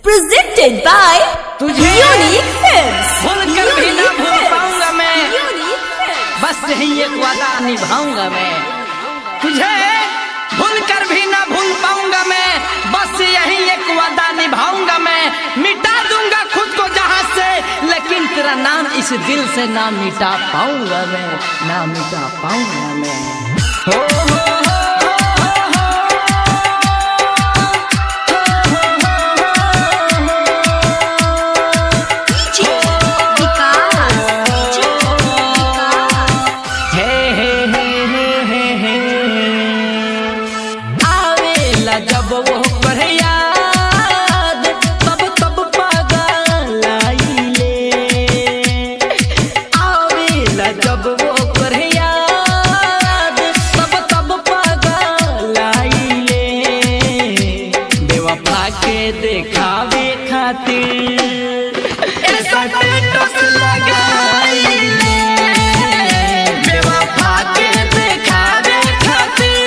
Presented by Unique Films। भूल कर भी ना भूल पाऊंगा मैं, बस यही एक वादा निभाऊंगा मैं। तुझे भूल कर भी ना भूल पाऊंगा मैं, बस यही एक वादा निभाऊंगा मैं। मिटा दूंगा खुद को जहां से, लेकिन तेरा नाम इस दिल से ना मिटा पाऊंगा मैं, ना मिटा पाऊंगा मैं। हो जब वो पर याद तब तब पागल आईले, आवेला जब वो पर याद तब तब पागल आईले। बेवफा के देखावे खातिर ऐसा स्टेटस लगाईले, बेवफा के देखावे खातिर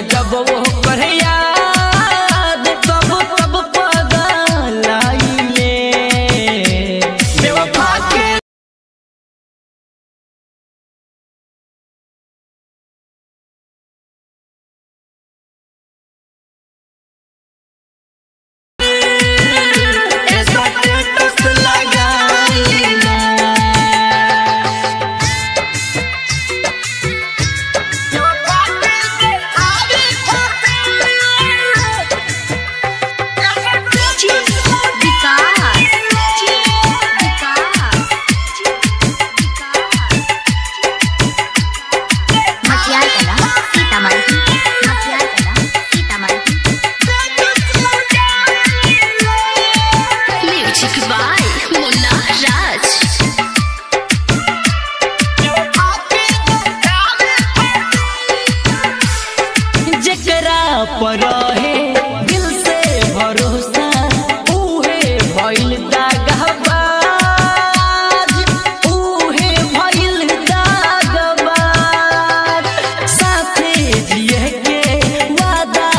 जब वो पर याद तब तब पागल आईले। बेवफा के ऐसा स्टेटस लगाईले। पर है दिल से भरोसा उहे भइल दागबाज, उहे भइल दागबाज। साथे जिए के वादा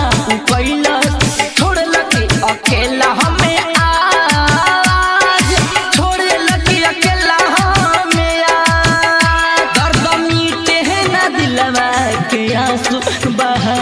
कैलस, छोड़लक अकेला हमें आज, छोड़लक अकेला हमें आज। दर्द मीटे है ना दिलवा के आंसू बहा